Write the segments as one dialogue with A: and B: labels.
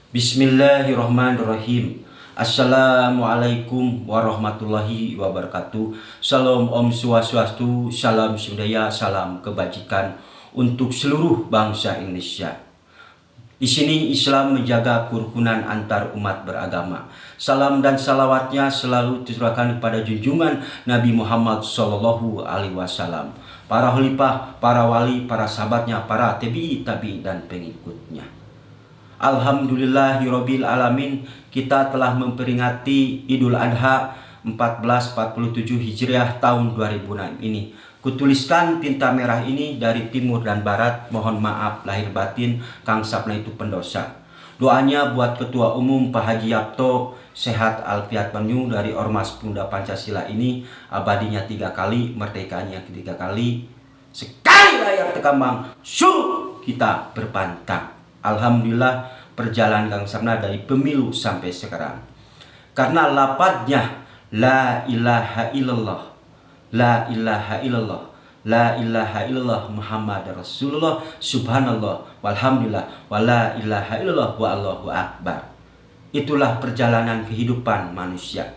A: Bismillahirrahmanirrahim. Assalamualaikum warahmatullahi wabarakatuh. Salam Om Swastiastu, salam budaya, salam kebajikan untuk seluruh bangsa Indonesia. Di sini Islam menjaga kerukunan antar umat beragama. Salam dan salawatnya selalu diturunkan kepada junjungan Nabi Muhammad SAW, para khalifah, para wali, para sahabatnya, para tabi'i dan pengikutnya. Alhamdulillahirabbil alamin, kita telah memperingati Idul Adha 1447 Hijriah tahun 2006 ini. Kutuliskan tinta merah ini dari timur dan barat. Mohon maaf lahir batin, Kang Sapna itu pendosa. Doanya buat Ketua Umum Pak Haji Yapto, sehat alfiat penuh dari Ormas Pemuda Pancasila ini, abadinya 3 kali, merdekanya 3 kali. Sekali layar tekambang, suruh kita berpantang. Alhamdulillah perjalanan Kang Sapna dari pemilu sampai sekarang. Karena lapatnya la ilaha illallah, la ilaha illallah, la ilaha illallah Muhammad Rasulullah, subhanallah, walhamdulillah, wa la ilaha illallah, wa Allahu akbar. Itulah perjalanan kehidupan manusia.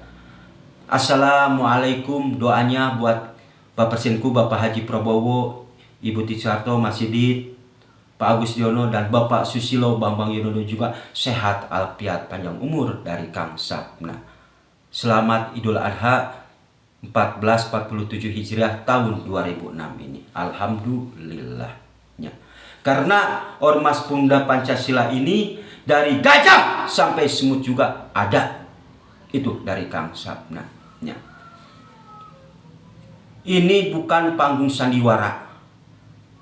A: Assalamualaikum, doanya buat Bapak Presinku, Bapak Haji Prabowo, Ibu Tisarto, Mas Sidit, Pak Agus Yono, dan Bapak Susilo Bambang Yudhoyono juga sehat alfiat panjang umur dari Kang Sapna. Selamat Idul Adha 1447 Hijriah tahun 2006 ini. Alhamdulillahnya. Karena Ormas Pemuda Pancasila ini dari gajah sampai semut juga ada. Itu dari Kang Sapna. Ini bukan panggung sandiwara.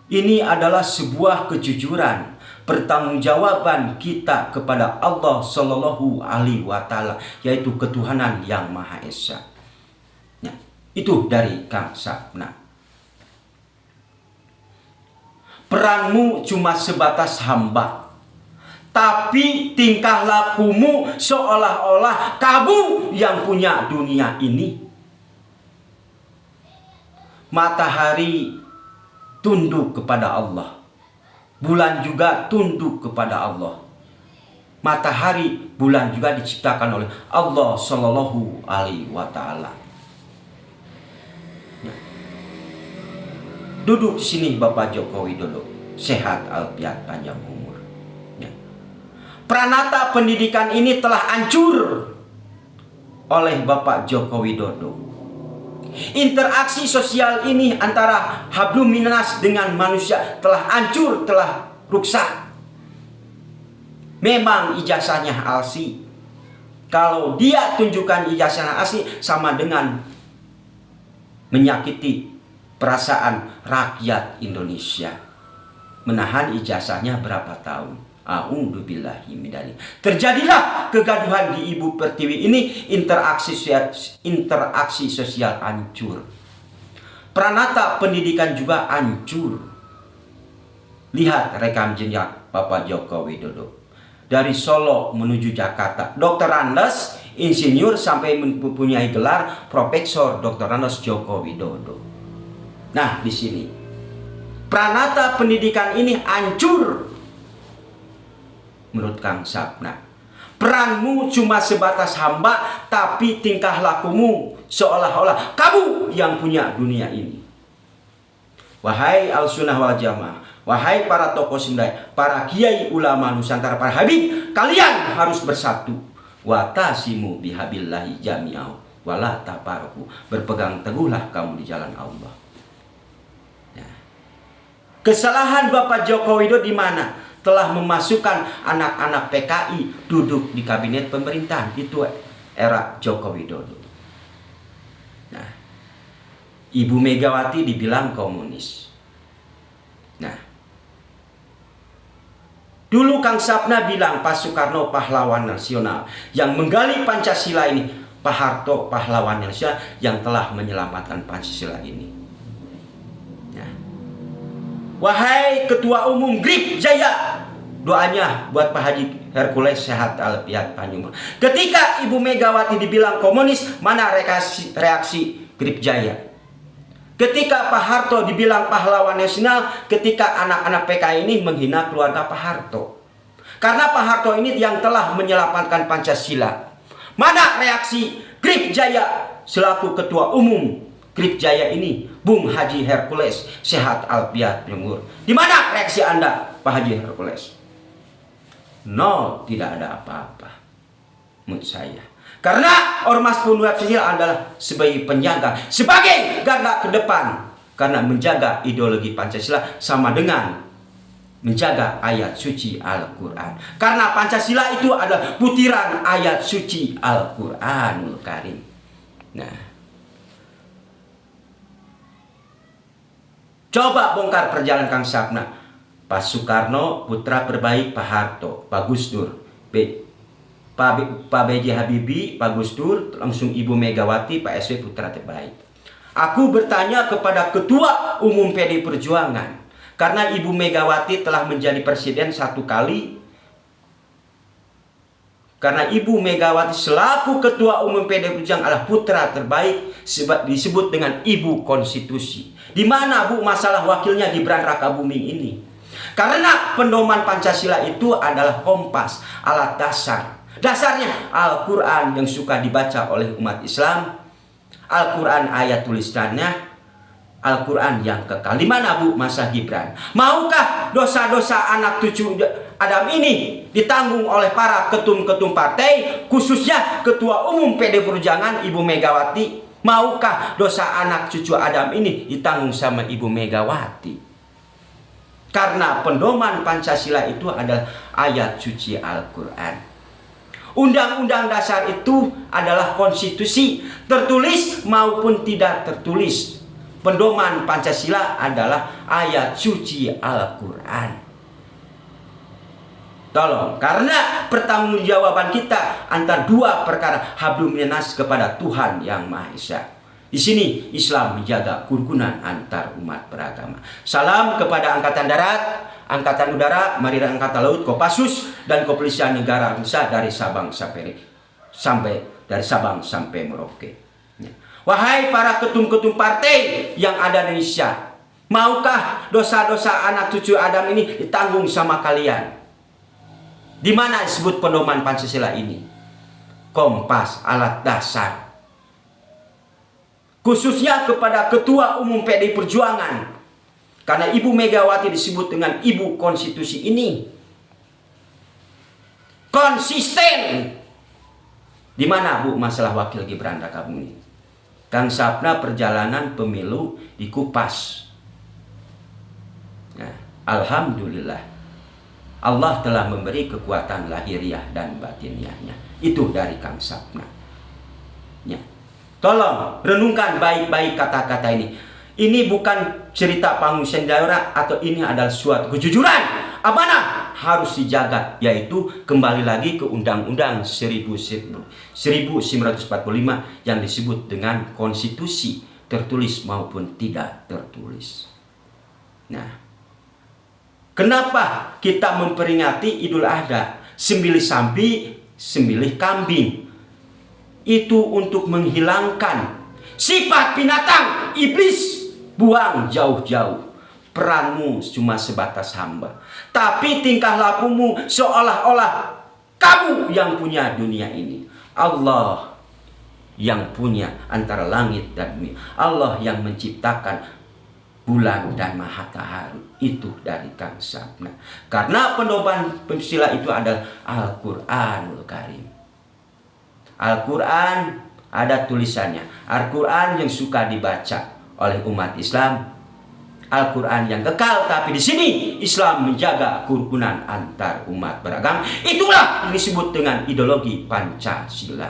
A: Ini adalah sebuah kejujuran, pertanggungjawaban kita kepada Allah Shallallahu Alaihi Wasallam, yaitu ketuhanan yang Maha Esa. Ya, itu dari Kang Sapna. Peranmu cuma sebatas hamba, tapi tingkah lakumu seolah-olah kamu yang punya dunia ini. Matahari tunduk kepada Allah, bulan juga tunduk kepada Allah. Matahari, bulan juga diciptakan oleh Allah Shallallahu Alaihi Wasallam. Duduk di sini Bapak Joko Widodo, sehat alfiat panjang umur. Pranata pendidikan ini telah hancur oleh Bapak Joko Widodo. Interaksi sosial ini antara hablum minnas dengan manusia telah hancur, telah rusak. Memang ijazahnya alsi. Kalau dia tunjukkan ijazahnya alsi, sama dengan menyakiti perasaan rakyat Indonesia. Menahan ijazahnya berapa tahun? A'udzubillahi minadzalik. Terjadilah kegaduhan di Ibu Pertiwi ini, interaksi sosial hancur. Pranata pendidikan juga hancur. Lihat rekam jejak Bapak Joko Widodo. Dari Solo menuju Jakarta, Dr. Andes, insinyur sampai mempunyai gelar Profesor Dr. Andes Joko Widodo. Nah, di sini pranata pendidikan ini hancur. Menurut Kang Sapna, peranmu cuma sebatas hamba, tapi tingkah lakumu seolah-olah kamu yang punya dunia ini. Wahai Al-Sunnah wal Jamaah, wahai para tokoh Sunda, para kiai ulama Nusantara, para habib, kalian harus bersatu. Watasimu bihabillahi jami'au wala tafarraqu. Berpegang teguhlah kamu di jalan Allah. Kesalahan Bapak Joko Widodo di mana? Telah memasukkan anak-anak PKI duduk di kabinet pemerintahan. Itu era Joko Widodo. Nah, Ibu Megawati dibilang komunis. Nah, dulu Kang Sapna bilang Pak Soekarno pahlawan nasional yang menggali Pancasila ini. Pak Harto pahlawan nasional yang telah menyelamatkan Pancasila ini. Wahai Ketua Umum Grip Jaya, doanya buat Pak Haji Hercules sehat alfiat panjang umur. Ketika Ibu Megawati dibilang komunis, mana reaksi Grip Jaya? Ketika Pak Harto dibilang pahlawan nasional, ketika anak-anak PKI ini menghina keluarga Pak Harto. Karena Pak Harto ini yang telah menyelamatkan Pancasila. Mana reaksi Grip Jaya selaku Ketua Umum Grip Jaya ini, Bung Haji Hercules Sehat Alfiat Jemur? Di mana reaksi Anda, Pak Haji Hercules? No, tidak ada apa-apa menurut saya. Karena Ormas Pemuda Pancasila adalah sebagai penjaga, sebagai garda ke depan. Karena menjaga ideologi Pancasila sama dengan menjaga ayat suci Al-Quran. Karena Pancasila itu adalah butiran ayat suci Al-Quranul Karim. Nah, coba bongkar perjalanan Kang Sapna. Pak Soekarno, putra terbaik Pak Harto, Pak Gus Dur, Pak B.J. Habibie, Pak Gus Dur, langsung Ibu Megawati, Pak SW putra terbaik. Aku bertanya kepada Ketua Umum PDI Perjuangan, karena Ibu Megawati telah menjadi presiden 1 kali. Karena Ibu Megawati selaku Ketua Umum PDI Perjuangan adalah putra terbaik, disebut dengan Ibu Konstitusi. Di mana Bu masalah wakilnya Gibran Rakabuming ini? Karena pedoman Pancasila itu adalah kompas, alat dasar. Dasarnya Al-Quran yang suka dibaca oleh umat Islam, Al-Quran ayat tulisannya, Al-Quran yang kekal. Di mana Bu masa Gibran? Maukah dosa-dosa anak cucu Adam ini ditanggung oleh para ketum-ketum partai, khususnya Ketua Umum PDI Perjuangan Ibu Megawati? Maukah dosa anak cucu Adam ini ditanggung sama Ibu Megawati? Karena pedoman Pancasila itu adalah ayat suci Al-Quran. Undang-undang dasar itu adalah konstitusi, tertulis maupun tidak tertulis. Pedoman Pancasila adalah ayat suci Al-Quran. Tolong, karena pertanggungjawaban kita antara dua perkara, hablum minas kepada Tuhan Yang Maha Esa. Di sini Islam menjaga kerukunan antar umat beragama. Salam kepada Angkatan Darat, Angkatan Udara, Marinir Angkatan Laut, Kopassus dan Kepolisian Negara Indonesia dari Sabang sampai Merauke. Wahai para ketum-ketum partai yang ada di Indonesia, maukah dosa-dosa anak cucu Adam ini ditanggung sama kalian? Di mana disebut pedoman Pancasila ini? Kompas, alat dasar. Khususnya kepada Ketua Umum PDI Perjuangan. Karena Ibu Megawati disebut dengan Ibu Konstitusi ini. Konsisten. Di mana Bu masalah wakil Gibran Rakabuming? Kang Sapna perjalanan pemilu dikupas. Nah, alhamdulillah. Allah telah memberi kekuatan lahiriah dan batiniahnya. Itu dari Kang Sapna. Ya. Tolong renungkan baik-baik kata-kata ini. Ini bukan cerita pengungsian daerah, atau ini adalah suatu kejujuran. Amanah harus dijaga, yaitu kembali lagi ke Undang-Undang 1945 yang disebut dengan konstitusi, tertulis maupun tidak tertulis. Nah, kenapa kita memperingati Idul Adha? Sembelih sapi, sembelih kambing. Itu untuk menghilangkan sifat binatang, iblis. Buang jauh-jauh. Peranmu cuma sebatas hamba. Tapi tingkah lakumu seolah-olah kamu yang punya dunia ini. Allah yang punya antara langit dan bumi. Allah yang menciptakan bulan dan matahari. Itu dari Kang Sapna. Karena pedoman Pancasila itu adalah Al-Quranul Karim. Al-Quran ada tulisannya. Al-Quran yang suka dibaca oleh umat Islam. Al-Quran yang kekal. Tapi di sini Islam menjaga kerukunan antar umat beragama. Itulah yang disebut dengan ideologi Pancasila.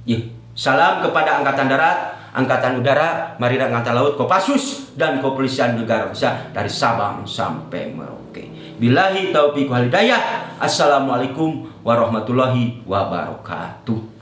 A: Ya. Salam kepada Angkatan Darat, Angkatan Udara, Marinir Angkatan Laut, Kopassus dan Kepolisian Negara Indonesia dari Sabang sampai Merauke. Billahi taufiq wal hidayah. Assalamualaikum warahmatullahi wabarakatuh.